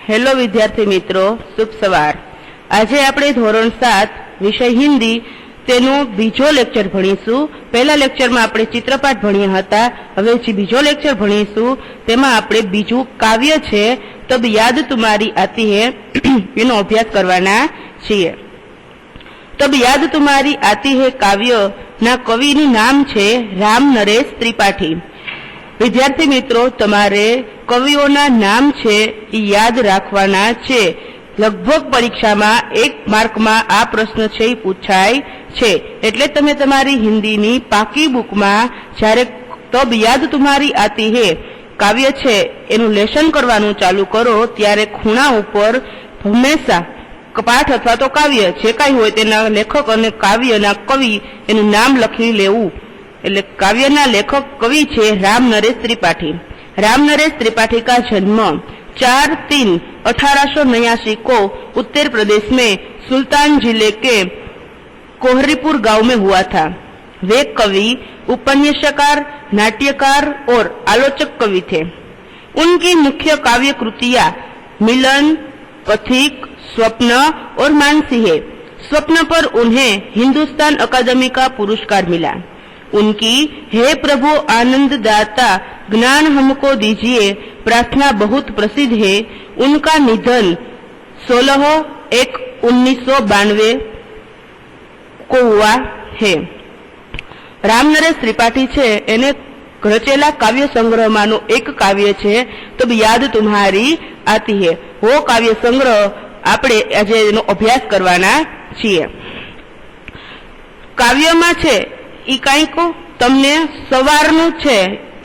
Hello विद्यार्थी मित्रों, शुभ सवार। आज आपणे धोरण 7 विषय हिंदी तेनो बीजो लेक्चर भणीशुं। पहला लेक्चर में आपणे चित्रपाठ भण्या हता, हवे जे बीजो लेक्चर भणीशुं तेमां आपणे बीजું काव्य छे तब याद तुम्हारी आती है एनो अभ्यास करवाना छीए। तब याद तुम्हारी आती है काव्य ना कविનું नाम छे राम नरेश त्रिपाठी। विद्यार्थी मित्रों, तमारे कविओना नाम छे याद राखवाना छे। लगभग परीक्षा में 1 मार्क में आ प्रश्न छे पूछाय छे, एटले तमे तमारी हिंदी नी पाकी बुक में ज्यारे तब याद तुम्हारी आती है काव्य छे एनु लेसन करवानुं चालू करो त्यारे खूणा उपर हमेशा पाठ अथवा तो काव्य जे काई होय तेना लेखक अने काव्यना कवि एनुं नाम लखी लेवुं। એટલે કાવ્યના લેખક કવિ છે રામ નરેશ ત્રિપાઠી। राम नरेश त्रिपाठी का जन्म 4/3/1889 को उत्तर प्रदेश में सुल्तान जिले के कोहरीपुर गांव में हुआ था। वे कवि, उपन्यासकार, नाट्यकार और आलोचक कवि थे। उनकी मुख्य काव्य कृतियां मिलन, पथिक, स्वप्न और मानसी है। स्वप्न पर उन्हें हिंदुस्तान अकादमी का पुरस्कार मिला। उनकी हे प्रभु आनंद दाता ज्ञान हमको दीजिए प्रार्थना बहुत प्रसिद्ध है। उनका निधन 16/1/1992 को हुआ है। राम नरेश त्रिपाठी छे एने रचेला काव्य संग्रह मानो एक काव्य छे तब याद तुम्हारी आती है। वो काव्य संग्रह आपणे आज एनो अभ्यास करवाना छीए। काव्यमां छे ई कांईक तमने सवारनुं छे,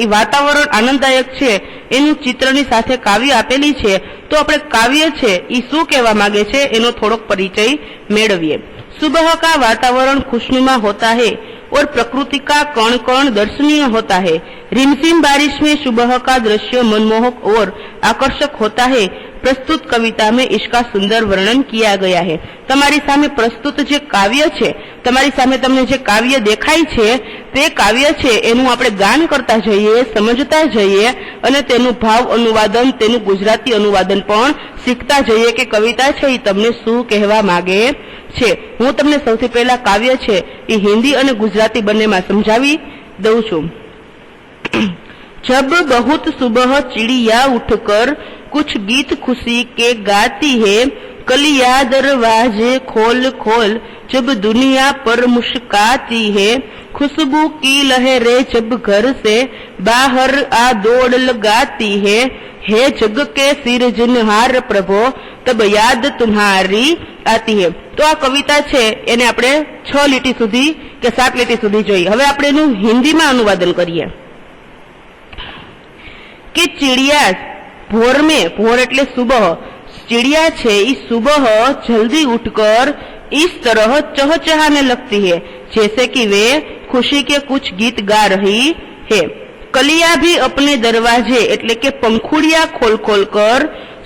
ई वातावरण आनंददायक छे एनुं चित्रनी साथे काव्य आपेली छे। तो आपणे काव्य छे ई शुं कहेवा मांगे छे एनो थोड़ोक परिचय मेळवीए। सुबह का वातावरण खुशनुमा होता है और प्रकृति का कण कण दर्शनीय होता है। रिमझिम बारिश में सुबह का दृश्य मनमोहक और आकर्षक होता है। प्रस्तुत कविता में इसका सुंदर वर्णन किया गया है। तमारी सामे प्रस्तुत जे काव्य छे, तमारी सामे तमने जे काव्य देखाय छे ते काव्य छे एनुं आपणे गान करता जईए, समजता जईए अने तेनुं भाव अनुवादन, तेनुं गुजराती अनुवादन पण शीखता जईए के कविता छे ई तमने शुं कहेवा मागे छे। हूँ तमने सौथी पहेला काव्य छे ई हिंदी अने गुजराती बंनेमां समजावी दऊं छुं। जब बहुत सुबह चिड़िया उठकर कुछ गीत खुशी के गाती है, कलिया दरवाजे खोल खोल जब दुनिया पर मुस्काती है, खुशबू की लहरें जब घर से बाहर आ दौड़ लगाती है, हे जग के सिरजनहार प्रभो तब याद तुम्हारी आती है। तो आ कविता छे एने आपणे 6 લીટી सुधी के 7 લીટી सुधी जोई। हवे आपणे एनुं हिंदीमां अनुवादन करीए कि चिड़िया भोर में, भोर एटले सुबह, चिड़िया छे ई सुबह जल्दी उठकर इस तरह चहचहाने लगती है जैसे कि वे खुशी के कुछ गीत गा रही है। कलिया भी अपने दरवाजे एटले के पंखुड़िया खोल खोल कर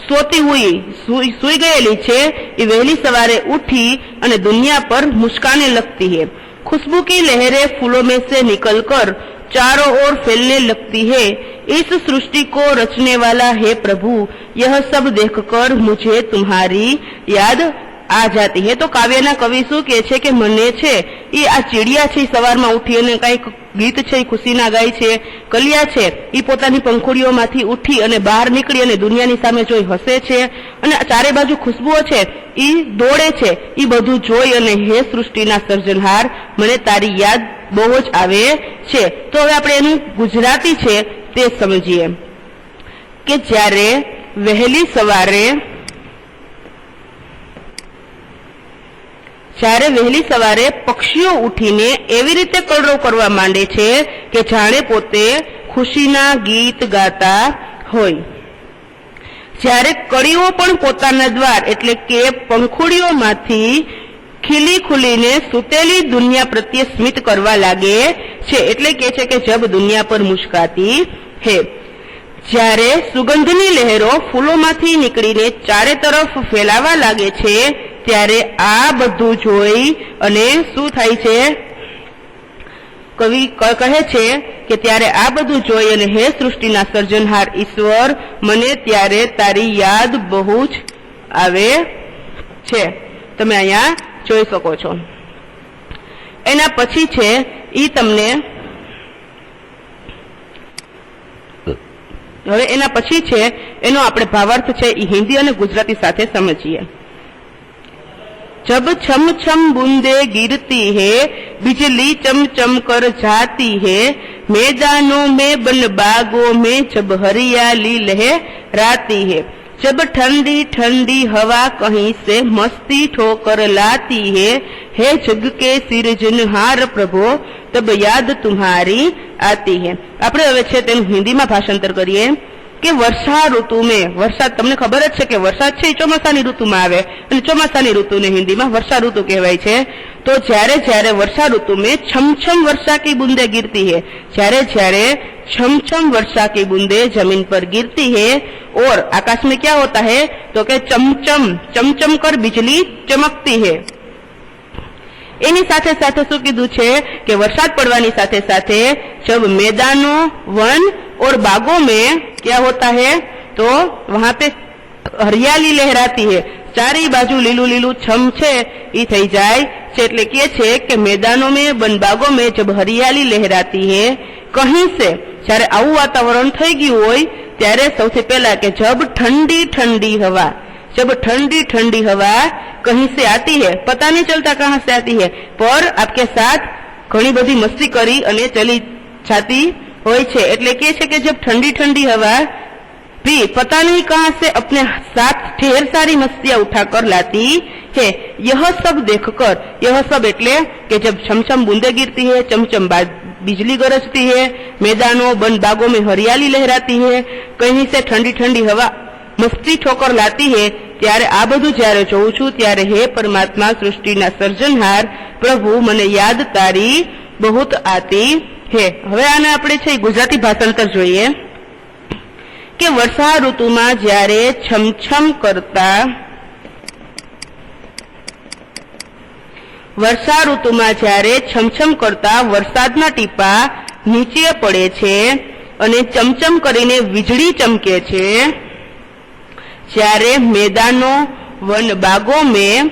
सोती हुई सुई गयेली छे ई वहेली सवारे उठी अने दुनिया पर मुस्काने लगती है। खुशबू की लहरें फूलों में से निकलकर चारों ओर फैलने लगती है। इस सृष्टि को रचने वाला है प्रभु, यह सब देखकर मुझे तुम्हारी याद आ जाती है। तो काव्यना कवि शुं कहे छे के मने छे ई आ चिड़िया छे सवारमां उठी अने कांईक गीत छे खुशीना गाय छे, कलिया छे ई पोतानी पंखुड़ीओमांथी उठी अने बहार નીકળી अने दुनियानी सामे जोई हसे छे अने चारे बाजू खुशबुओ छे ई दौड़े छे। ई बधुं जोई अने हे सृष्टिना सर्जनहार मने तारी याद बहु ज आवे छे। तो हवे आपणे एनुं गुजराती छे ते समजीए के ज्यारे वहेली सवारे જ્યારે વહેલી સવારે પક્ષીઓ ઉઠીને એવી રીતે કલરવ કરવા માંડે છે કે જાણે પોતે ખુશીના ગીત ગાતા હોય। જ્યારે કળીઓ પણ પોતાના દ્વાર એટલે કે પંખુડીઓમાંથી ખીલી ખુલીને સુતેલી દુનિયા પ્રત્યે સ્મિત કરવા લાગે છે, એટલે કે છે કે જબ દુનિયા પર મુસ્કાતી है। જ્યારે સુગંધની લહેરો ફૂલોમાંથી નીકળીને ચારે તરફ ફેલાવા લાગે છે ત્યારે આ બધું જોઈ અને શું થાય છે कवि कहे छे के त्यारे आ बधुं जोई अने हे सृष्टिना सर्जनहार ईश्वर मने त्यारे तारी याद बहु ज आवे छे। तमे अहींया जोई शको छो। एना पछी छे ई तमने हवे एना पछी छे एनो आपणे भावार्थ छे ई हिंदी अने गुजराती साथे समजीए। जब छम छम बूंदे गिरती है, बिजली चम चम कर जाती है, मैदानों में बन बागों में जब हरियाली लहराती है, जब ठंडी ठंडी हवा कहीं से मस्ती ठोकर लाती है जग के सिरजनहार प्रभु तब याद तुम्हारी आती है। आपणे हवे छे तेनुं हिंदीमां भाषांतर करीए कि वर्षा ऋतु में वरसाद तमने खबर ज छे के वरसाद छे ચોમાસાની ઋતુમાં આવે અને ચોમાસાની ઋતુને हिंदीमां वर्षा ऋतु कहेवाय छे। तो ज्यारे ज्यारे वर्षा ऋतु में छमछम वर्षा की बूंदे गिरती है, ज्यारे ज्यारे छमछम वर्षा की बूंदे जमीन पर गिरती है और आकाश में क्या होता है तो के चमचम चमचम कर बिजली चमकती है। एनी साथे साथे शुं कीधुं छे के वरसाद पड़वानी साथे साथे जब मैदानों वन और बागों में क्या होता है तो वहां पे हरियाली लहराती है, चारे बाजू लीलू लीलू छम छे ई थई जाय छे। एटले कहे छे के मैदानों में बन बागों में जब हरियाली लहराती है कहीं से ज्यारे आवुं वातावरण थई गयुं होय त्यारे सौथी पहेला के जब ठंडी ठंडी हवा जब ठंडी ठंडी हवा कहीं से आती है, पता नहीं चलता कहां से आती है, पर आपके साथ घणी बधी मस्ती करी अने चली जाती होय छे। एटले कहे छे के जब ठंडी ठंडी हवा भी पता नहीं कहां से अपने साथ ढेर सारी मस्तियां उठाकर लाती है। यह सब देखकर, यह सब एटले कि जब छमछम बूंदे गिरती है, चमचम बिजली गरजती है, मैदानों बन बागों में हरियाली लहराती है, कहीं से ठंडी ठंडी हवा मस्ती ठोकर लाती है, त्यारे आ बधुं ज्यारे जोऊं छुं त्यारे हे परमात्मा सृष्टिना सर्जनहार प्रभु मने याद तारी बहुत आती है। हवे आने आपणे छे गुजराती भाषांतर जोईए के वर्षा ऋतुमां ज्यारे छमछम करता वर्षा ऋतुमां ज्यारे छमछम करता वरसादना टीपा नीचे पड़े छे अने चमचम करीने वीजળી चमके छे, ज्यारे मैदानों वन बागों में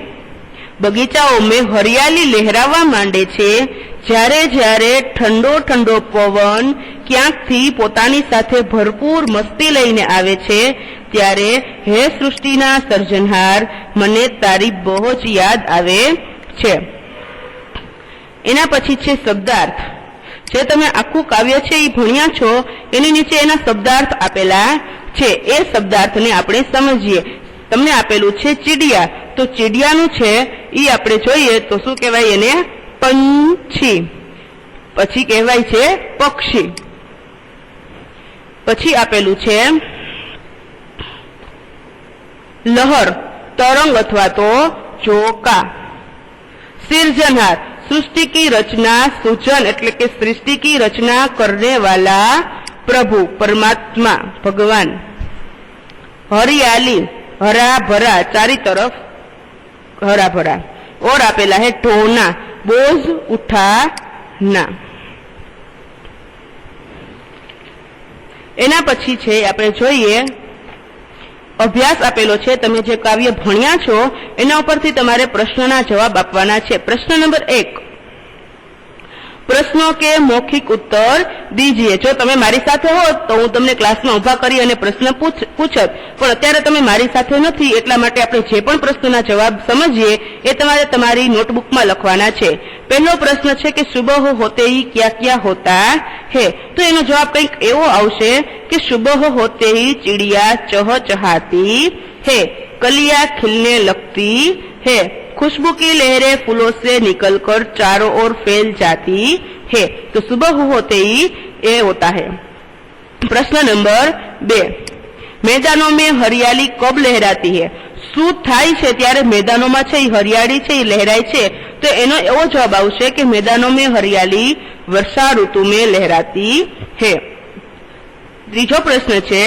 बगीचाओं में हरियाली लहरावा मांडे छे, ज्यारे ज्यारे ठंडो ठंडो पवन क्यांकथी पोतानी साथे भरपूर मस्ती लईने आवे छे त्यारे हे सृष्टिना सर्जनहार मने तारी बहु ज याद आवे छे। एना पछी छे शब्दार्थ। जे तमे आखुं काव्य छे ई भण्या छो एनी नीचे एना शब्दार्थ आपेला छे, ए शब्दार्थने आपणे समजीए। तमने आपेलुं छे चीडिया, तो चीडियानुं छे ई आपणे जोईए तो शुं कहेवाय एने पंछी, पछी कहेवाय छे पक्षी। पछी आपेलुं छे लहर, तरंग अथवा तो झोका। सिरजनहार, सृष्टि की रचना सृजन एटले के सृष्टि की रचना करने वाला प्रभु परमात्मा भगवान। हरियाली, हरा भरा, चारी तरफ हरा भरा। और आपेला है ढोना, बोझ उठाना। एना पछी छे आपणे जोईए अभ्यास आपेलो छे। तमे जे काव्य भण्या छो एना उपरथी तमारे प्रश्नना जवाब आपवाना छे। प्रश्न नंबर 1, प्रश्नों के मौखिक उत्तर दीजिए। जो तमे मारी साथे हो तो हूँ तमने क्लासमां उभा करी अने प्रश्न पूछत, पण अत्यारे तमे मारी साथे नथी एटला माटे आपणे जे पण प्रश्नना जवाब समजीए ए तमारे तमारी नोटबुकमां लखवाना छे। पहलो प्रश्न छे कि सुबह होते ही क्या क्या होता है, तो एनो जवाब कंईक एवो आवशे कि सुबह होते ही चिड़िया चहचहाती है, कलियां खिलने लगती है, खुशबू की लहरें फूलों से निकलकर चारों ओर फैल जाती है। तो सुबह होते ही ये होता है। प्रश्न नंबर 2, मैदानों में हरियाली कब लहराती है? શું થાય છે ત્યારે મેદાનોમાં છે હરિયાળી છે લહેરાય છે, તો એનો એવો જવાબ આવશે કે मैदानों में हरियाली वर्षा ऋतु में लहराती है। ત્રીજો પ્રશ્ન છે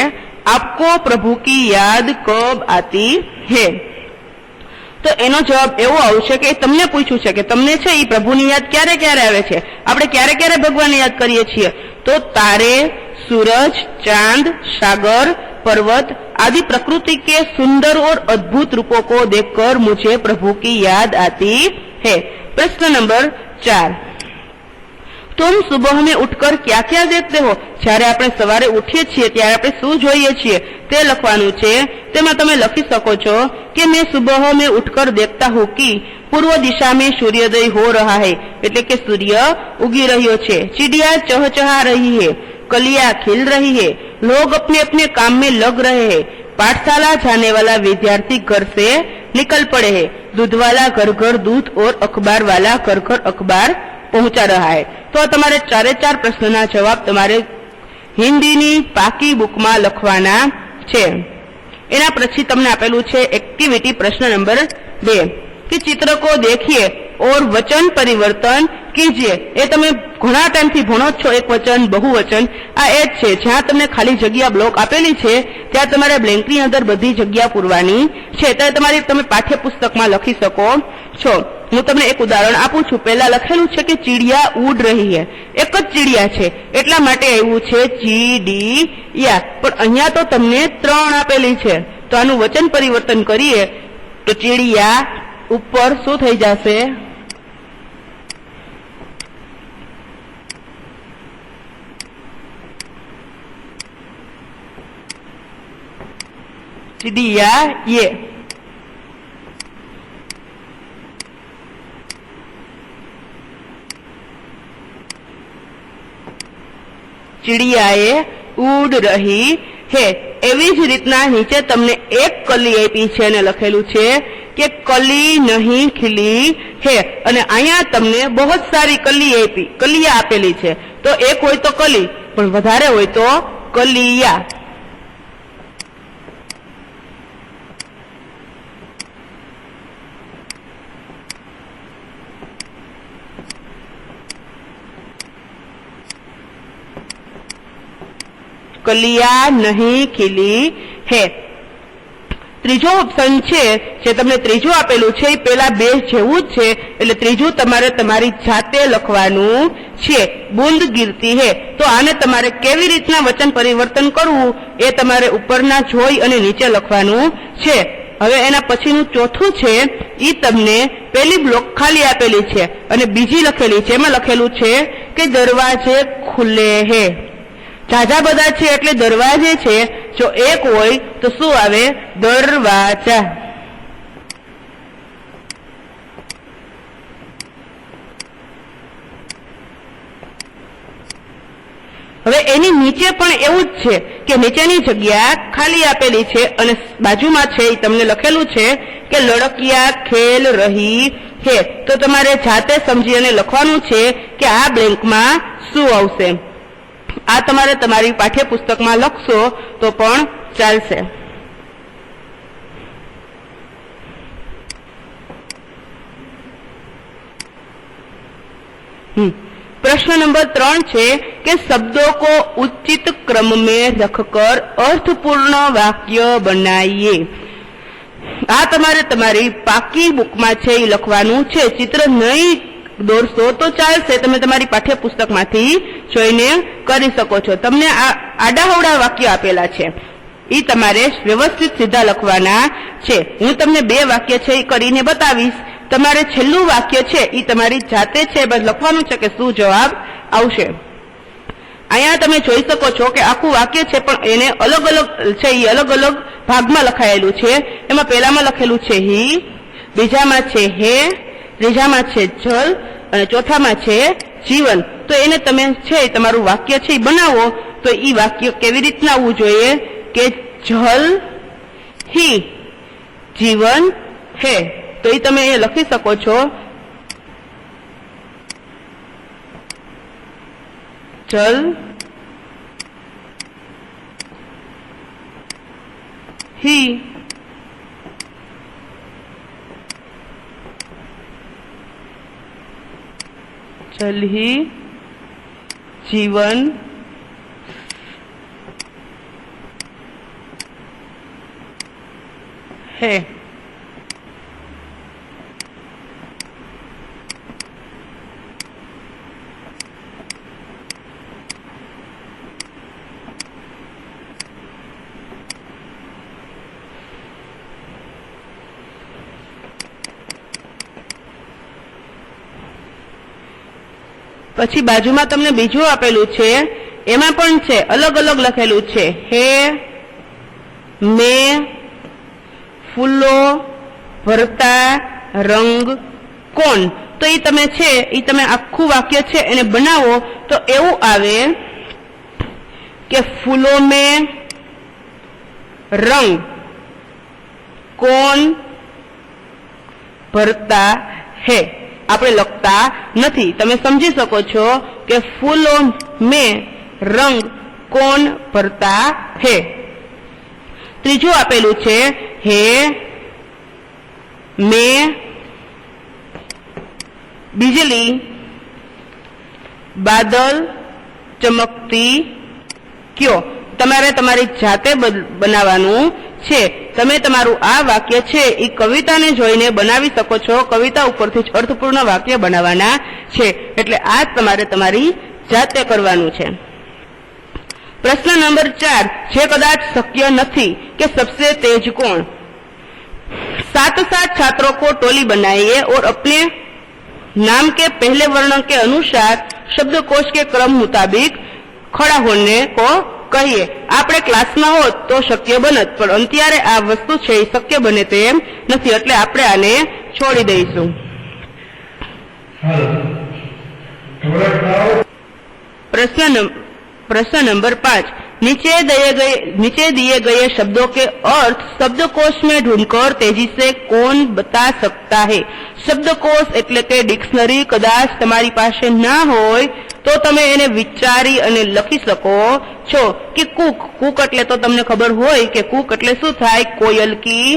आपको प्रभु की याद कब आती है? તો એનો જવાબ એવો આવશે કે તમને પૂછ્યું છે કે તમને છે એ પ્રભુની યાદ ક્યારે ક્યારે આવે છે, આપણે ક્યારે ક્યારે ભગવાનને યાદ કરીએ છીએ? તો તારે, सूरज, चांद, सागर, पर्वत आदि प्रकृति के सुंदर और अद्भुत रूपों को देखकर मुझे प्रभु की याद आती है। प्रश्न नंबर 4, तुम सुबह में उठकर क्या क्या देखते हो? જ્યારે આપણે સવારે ઉઠીએ છીએ ત્યારે આપણે શું જોઈએ છીએ તે લખવાનું છે। તેમાં તમે લખી શકો છો કે मैं सुबह में उठकर देखता हूँ कि पूर्व दिशा में सूर्योदय हो रहा है, એટલે કે સૂર્ય ઉગી રહ્યો છે। चिड़िया चहचहा रही है, कलियां खिल रही है, लोग अपने अपने काम में लग रहे हैं, पाठशाला जाने वाला विद्यार्थी घर से निकल पड़े हैं, दूध वाला घर घर दूध और अखबार वाला घर घर अखबार पहुंचा रहा है। तो તમારે 4 પ્રશ્નના જવાબ તમારે હિન્દીની પાકી બુકમાં લખવાના છે। એના પછી તમને આપેલું છે એક્ટિવિટી પ્રશ્ન નંબર 2 કે चित्र को देखिए और वचन परिवर्तन कीजिए। એ તમે ઘણા ટાઈમથી ભણો છો એક વચન બહુવચન, આ એ જ છે જ્યાં તમને ખાલી જગ્યા બ્લોક આપેલી છે ત્યાં તમારે બ્લેન્કની અંદર બધી જગ્યા પૂરવાની છે। ત્યારે તમે પાઠ્યપુસ્તકમાં લખી શકો છો। હું તમને એક ઉદાહરણ આપું છું। પહેલા લખેલું છે કે ચીડિયા ઉડ રહી है, એક જ ચીડિયા છે એટલા માટે આવ્યું છે ચીડિયા, પણ અહીંયા તો તમને 3 આપેલી છે। તો આનું વચન પરિવર્તન કરીએ તો ચીડિયા ઉપર શું થઈ જશે? चिड़िया ये। चिड़ियाए उड़ रही है। एवी ज रीतना नीचे तमने एक कली आपी छे ने लखेलू छे कि कली नहीं खिली है, अने अहींया तमने बहुत सारी कलिया आपेली छे। तो एक होय तो कली, पण वधारे होय तो कलिया। कलिया नहीं खिली है। ત્રીજો ઓપ્શન છે જે તમને ત્રીજું આપેલું છે એ પેલા બે જેવું જ છે, એટલે ત્રીજું તમારે તમારી જાતે લખવાનું છે। બૂંદ ગિરતી હે, તો આને તમારે કેવી રીતના વચન પરિવર્તન કરવું એ તમારે ઉપરના જોઈ અને નીચે લખવાનું છે। હવે એના પછીનું ચોથું છે એ તમને પેલી બ્લોક ખાલી આપેલી છે અને બીજી લખેલી છે, એમાં લખેલું છે કે દરવાજે ખુલે હે। ઝાઝા બધા છે એટલે દરવાજે છે, જો એક હોય તો શું આવે? દરવાજા। હવે એની નીચે પણ એવું જ છે કે નીચેની જગ્યા ખાલી આપેલી છે અને બાજુમાં છે એ તમને લખેલું છે કે લડકિયા ખેલ રહી હે। તો તમારે જાતે સમજી અને લખવાનું છે કે આ બ્લેન્કમાં શું આવશે। આ તમારે તમારી પાઠ્યપુસ્તકમાં લખશો તો પણ ચાલશે। प्रश्न नंबर 3 છે કે शब्दों को उचित क्रम में रखकर अर्थपूर्ण वाक्य बनाइए। આ તમારે તમારી પાકી બુકમાં છે એ લખવાનું છે। ચિત્ર નહીં દોરશો તો ચાલશે, તમે તમારી પાઠ્યપુસ્તકમાંથી જોઈને કરી શકો છો। તમને આ આડાહવડા વાક્ય આપેલા છે એ તમારે વ્યવસ્થિત સીધા લખવાના છે। હું તમને 2 વાક્ય છે એ કરીને બતાવીશ, તમારે છેલ્લું વાક્ય છે એ તમારી જાતે છે બસ લખવાનું છે કે શું જવાબ આવશે। અહીંયા તમે જોઈ શકો છો કે આખું વાક્ય છે પણ એને અલગ અલગ છે એ અલગ અલગ ભાગમાં લખાયેલું છે। એમાં પહેલામાં લખેલું છે હી, બીજામાં છે હે, ત્રીજામાં છે જલ અને ચોથામાં છે જીવન। તો એને તમે છે તમારું વાક્ય છે એ બનાવો તો એ વાક્ય કેવી રીતના આવવું જોઈએ કે જલ હી જીવન હે। તો એ તમે એ લખી શકો છો જલ ही जल ही जीवन है। પછી બાજુમાં તમને બીજું આપેલું છે, એમાં પણ છે અલગ અલગ લખેલું છે, હે, મેં, ફૂલો, ભરતા, રંગ, કોણ. તો એ તમે છે એ તમે આખું વાક્ય છે એને બનાવો તો એવું આવે કે ફૂલો મેં રંગ, કોણ ભરતા હે. આપણે લખતા નથી, તમે સમજી શકો છો કે ફૂલો મેં રંગ કોણ ભરતા હે. ત્રીજું આપેલું છે, હે, મેં, बिजली, बादल चमकती क्यों. તમારે તમારી જાતે બનાવવાનું છે. તમે તમારું આ વાક્ય છે એ કવિતાને જોઈને બનાવી શકો છો. કવિતા ઉપરથી જ અર્થપૂર્ણ વાક્ય બનાવવાના છે, એટલે આ તમારે તમારી જાતે કરવાનું છે. प्रश्न नंबर 4, જે કદાચ શક્ય નથી કે सबसे तेज कौन. 7 छात्रों को टोली बनाइए और अपने नाम के पहले वर्ण के अनुसार शब्दकोश के क्रम मुताबिक खड़ा होने को कहिए. આપણે ક્લાસમાં હોત તો શક્ય બનત, પણ અત્યારે આ વસ્તુ છે એ શક્ય બને તેમ નથી, એટલે આપણે આને છોડી દઈશું. प्रश्न नंबर 5, नीचे दिए गए शब्दों के अर्थ शब्दकोश में ढूंढकर तेजी से कौन बता सकता है. शब्दकोश એટલે કે ડિક્શનરી કદાચ તમારી પાસે ના હોય તો તમે એને વિચારી અને લખી શકો છો કે કૂક. કૂક એટલે તો તમને ખબર હોય કે કૂક એટલે શું થાય, કોયલ કી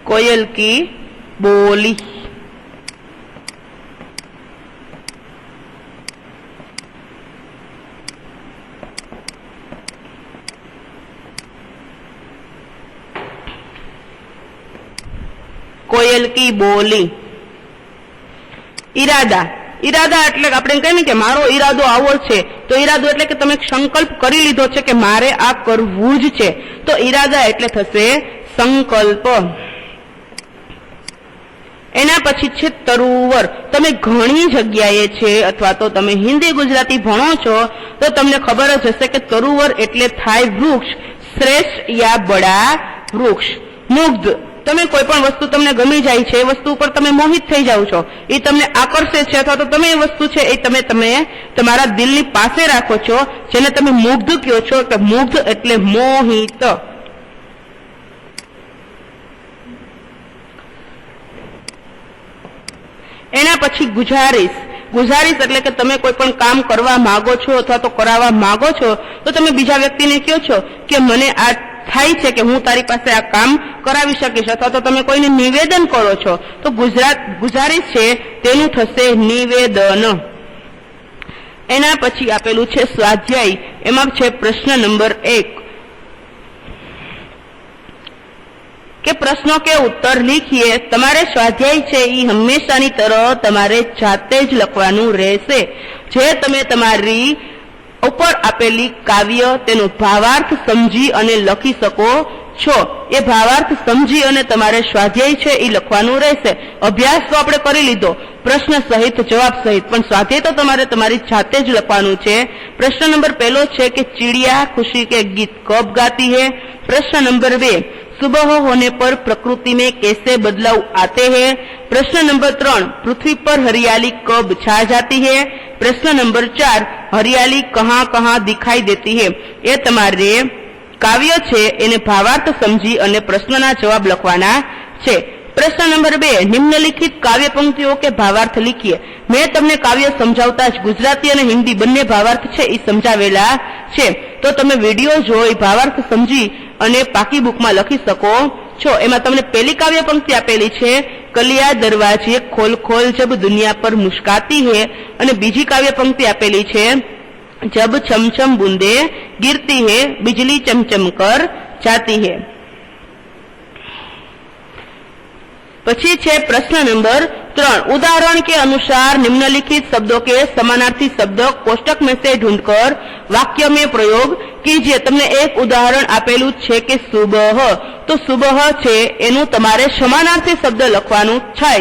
कोयल की बोली. कोयल की बोली. ઈરાદા. ઈરાદા એટલે આપણે કહીએ ને કે મારો ઈરાદો આવો છે, તો ઈરાદો એટલે કે તમે સંકલ્પ કરી લીધો છે કે મારે આ કરવું જ છે, તો ઈરાદા એટલે થશે સંકલ્પ. એના પછી છે તરુવર. તમે ઘણી જગ્યાએ છે અથવા તો તમે હિન્દી ગુજરાતી ભણો છો તો તમને ખબર જ હશે કે તરુવર એટલે થાય વૃક્ષ, શ્રેષ્ઠ યા બડા વૃક્ષ. મુગ્ધ. તમે કોઈ પણ વસ્તુ તમને ગમી જાય છે, એ વસ્તુ ઉપર તમે મોહિત થઈ જાવ છો, એ તમને આકર્ષે છે, અથવા તો તમે એ વસ્તુ છે એ તમે તમારા દિલની પાસે રાખો છો, જેને તમે મુગ્ધ કહો છો. કે મુગ્ધ એટલે મોહિત. એના પછી ગુજારિશ. ગુજારિશ એટલે કે તમે કોઈ પણ કામ કરવા માંગો છો અથવા તો કરાવવા માંગો છો, તો તમે બીજા વ્યક્તિને કહો છો કે મને આ થાય છે કે હું તારી પાસે આ કામ કરાવી શકીશ, અથવા તો તમે કોઈને નિવેદન કરો છો તો ગુજારિશ છે તેનું થશે નિવેદન. એના પછી આપેલું છે સ્વાધ્યાય. એમાં છે પ્રશ્ન નંબર 1 કે પ્રશ્नों के उत्तर लिखिए. તમારે સ્વાધ્યાય છે એ હંમેશાની તરહ તમારે જાતે જ લખવાનું રહેશે. જે તમે તમારી ઉપર આપેલી કાવ્ય તેનો ભાવાર્થ સમજી અને લખી શકો છો, એ ભાવાર્થ સમજી અને તમારે સ્વાધ્યાય છે એ લખવાનું રહેશે. અભ્યાસ તો આપણે કરી લીધો પ્રશ્ન સહિત જવાબ સહિત, પણ સ્વાધ્યાય તો તમારે તમારી જાતે જ લખવાનું છે. प्रश्न नंबर 1 છે કે चिड़िया खुशी के गीत कब गाती है. प्रश्न नंबर 2, सुबह होने पर प्रकृति में कैसे बदलाव आते हैं. प्रश्न नंबर 3, पृथ्वी पर हरियाली कब छा जाती है. प्रश्न नंबर 4, हरियाली कहाँ कहाँ दिखाई देती है. ये તમારે કાવ્ય છે એને ભાવાર્થ સમજી અને પ્રશ્નના જવાબ લખવાના છે. प्रश्न नंबर 2, निम्नलिखित काव्य पंक्तियों के भावार्थ लिखिए. मैं તમને કાવ્ય સમજાવતા જ ગુજરાતી અને હિન્દી બંને ભાવાર્થ છે એ સમજાવેલા છે, તો તમે વિડીયો જોઈ ભાવાર્થ સમજી અને પાકી બુકમાં લખી શકો છો. એમાં તમને પહેલી કાવ્ય પંક્તિ આપેલી છે કલિયા દરવાજે ખોલ ખોલ જબ દુનિયા પર મુસ્કાતી है, અને બીજી કાવ્ય પંક્તિ આપેલી છે जब छम छम बूंदे गिरती है बिजली चमचम कर जाती है. પછી છે પ્રશ્ન નંબર 3, उदाहरण के अनुसार निम्नलिखित शब्दों के समानार्थी शब्द कोष्टक में से ढूंढकर वाक्य में प्रयोग कीजिए। તમને એક ઉદાહરણ આપેલું છે કે સુબહ, તો સુબહ છે એનું તમારે સમાનાર્થી શબ્દ લખવાનું છે।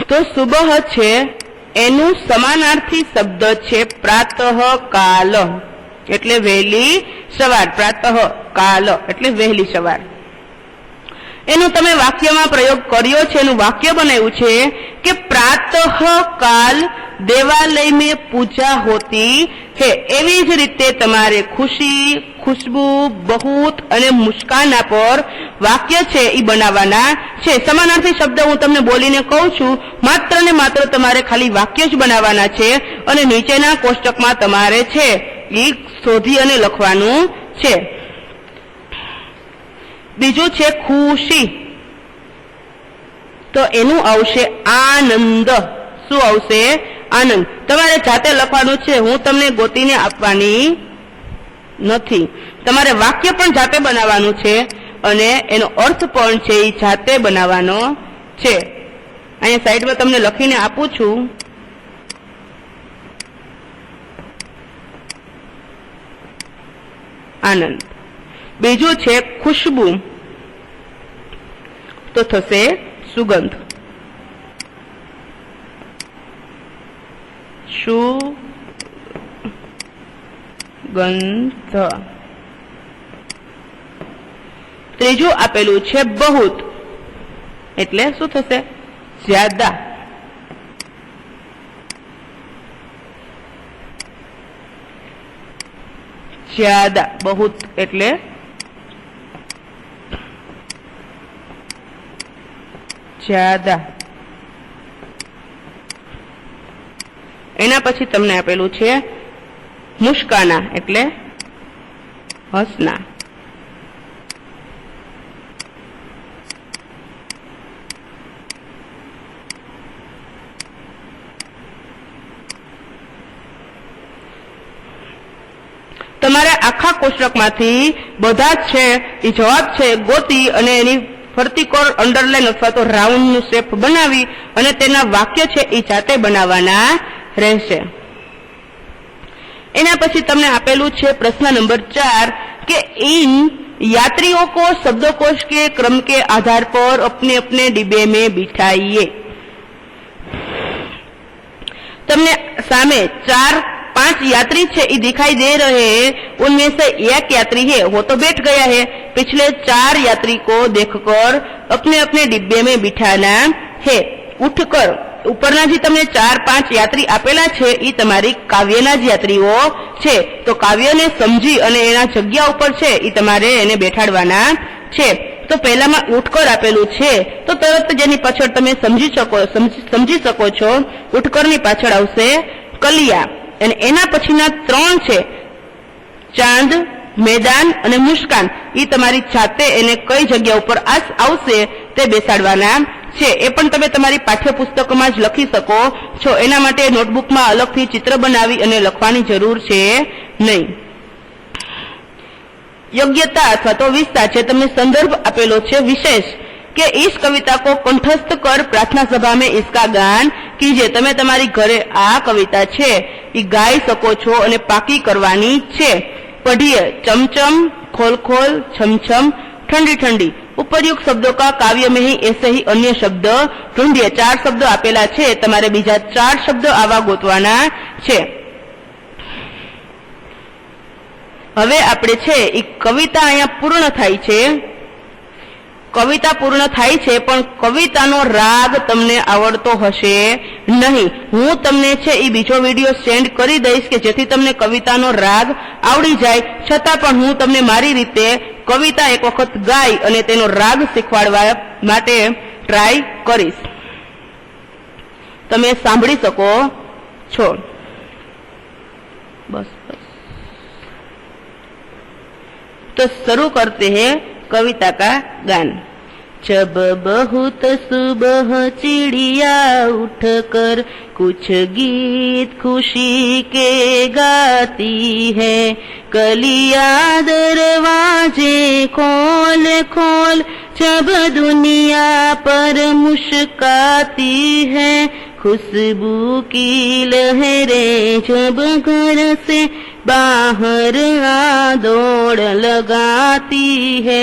तो सुबह छे एनु समानार्थी शब्द छे प्रातःकाल एटले वहेली सवार। प्रातःकाल एटले वहेली सवार। एनु तमे वाक्यमां प्रयोग कर्यो छे, एनु वाक्य बनाव्युं छे के प्रातःकाल देवालय में पूजा होती है। एवी ज रीते तमारे खुशी, खुशबू, बहुत अने मुस्काना पर वाक्य छे ई बनावाना छे। समानार्थी शब्द हूँ तमने बोलीने कहूं छुं, मात्र ने मात्र तमारे खाली वाक्य ज बनावाना छे अने नीचेना कोष्टकमां तमारे छे ई शोधी अने लखवानुं छे। बीजું છે ખુશી, તો એનું આવશે આનંદ। શું આવશે? આનંદ। તમારે જાતે લખવાનું છે, હું તમને ગોતીને આપવાની નથી। તમારે વાક્ય પણ જાતે બનાવવાનું છે અને એનો અર્થ પણ છે એ જાતે બનાવવાનો છે। અહીંયા સાઈડમાં તમને લખીને આપું છું। આનંદ। બીજું છે ખુશ્બુ, તો થશે સુગંધ। સુગંધ। ત્રીજું આપેલું છે બહુત, એટલે શું થશે? જ્યાદા। જ્યાદા, બહુત એટલે જ્યાદા। એના પછી તમને આપેલું છે મુસ્કાના એટલે હસના। તમારે આખા કોષ્ટકમાંથી બધા જ છે એ જવાબ છે ગોતી અને એની ફરતી કોર અંડરલાઈન અથવા તો રાઉન્ડ નું શેપ બનાવી અને તેના વાક્ય છે એ જાતે બનાવવાના રહેશે। એના પછી તમને આપેલું છે પ્રશ્ન નંબર 4 કે इन यात्रियों को शब्दकोश के क्रम के आधार पर अपने अपने डिब्बे में बिठाइए। तमने सामे 4-5 यात्री छे दिखाई दे रहे हैं, उनमें से एक यात्री है वो तो बैठ गया है। पिछले 4 यात्री को देखकर अपने अपने डिब्बे में बिठाना है। उठकर उपरना जी तमने 4-5 यात्री आपेला छे ई तमारी काव्यना ज यात्रीओ छे, तो काव्यने समजी अने एना जग्या उपर छे ई तमारे एने बेठाडवाना छे। तो पहेलामां उठकर आपेलुं छे तो तरत जेनी पाछळ तमे समजी सको छो उठकरनी पाछळ आवशे कलिया અને એના પછીના 3 છે ચાંદ, मैदान અને મુસ્કાન। ई તમારી જાતે એને કઈ જગ્યા ઉપર આવશે તે બેસાડવાના છે। એ પણ તમે તમારી પાઠ્યપુસ્તકમાં જ લખી શકો છો। એના માટે નોટબુકમાં અલગથી ચિત્ર બનાવી અને લખવાની જરૂર છે નહીં। યોગ્યતા અથવા તો વિસ્તાર છે, તમને સંદર્ભ આપેલો છે વિશેષ કે इस कविता को कंठस्थ कर प्रार्थना सभा में इसका गान कीजिए। तमे तमारी घरे आ कविता छे ई गाई सको छो अने पाकी करवानी छे। पढ़िए चमचम, खोल खोल, छमछम, ठंडी ठंडी। उपर्युक्त शब्दों का काव्य में ही ऐसे ही अन्य शब्द ढूंढिए। 4 शब्द आपेला छे, तमारे बीजा 4 शब्द आवा गोतवाना छे। हवे आपणे छे ई कविता अहींया पूर्ण थाय छे। कविता पूर्ण थाय छे पण कवितानो राग तमने आवडतो हशे नहीं। हूँ तमने छे ई बीजो विडियो सेंड करी दईश के जेथी तमने कवितानो राग आवड़ी जाय, छतां पण हूँ तमने मारी रीते कविता एक वखत गाई अने तेनो राग शीखवाडवा माटे ट्राय करीश। तमे सांभળી શકો છો। बस तो शुरू करते हैं कविता का गान। जब बहुत सुबह चिड़िया उठकर कुछ गीत खुशी के गाती है, कलियां दरवाजे खोल खोल जब दुनिया पर मुस्काती है, खुशबू की लहरें जब घर से बाहर आ दौड़ लगाती है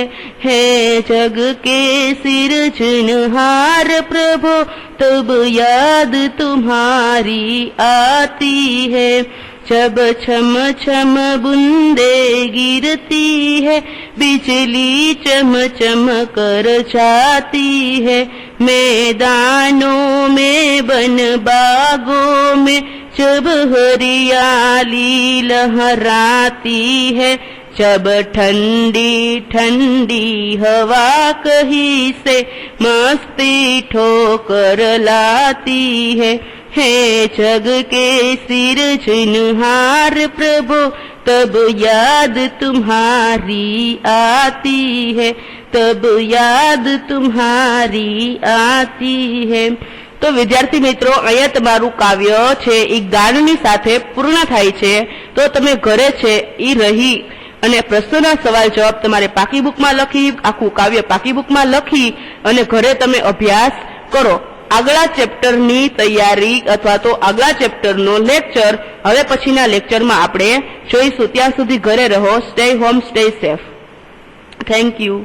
जग के सिरजनहार प्रभु तब याद तुम्हारी आती है, जब छम छम बूंदे गिरती है, बिजली चम चम कर जाती है, मैदानों में बन बागों में जब हरियाली लहराती है, जब ठंडी ठंडी हवा कहीं से मस्ती ठोकर लाती है जग के सिरजनहार प्रभु तब याद तुम्हारी आती है, तब याद तुम्हारी आती है। तो विद्यार्थी मित्रों, अहींया तमारुं काव्य छे ई गाननी साथे पूर्ण थाय छे। तो तमे घरे छे ई रही અને પ્રશ્નોના સવાલ જવાબ તમારે પાકી બુકમાં લખી, આખું કાવ્ય પાકી બુકમાં લખી અને ઘરે તમે અભ્યાસ કરો। આગલા ચેપ્ટરની તૈયારી અથવા તો આગલા ચેપ્ટરનો લેક્ચર હવે પછીના લેક્ચરમાં આપણે જોઈશું। ત્યાં સુધી ઘરે રહો, stay home, stay safe. Thank you.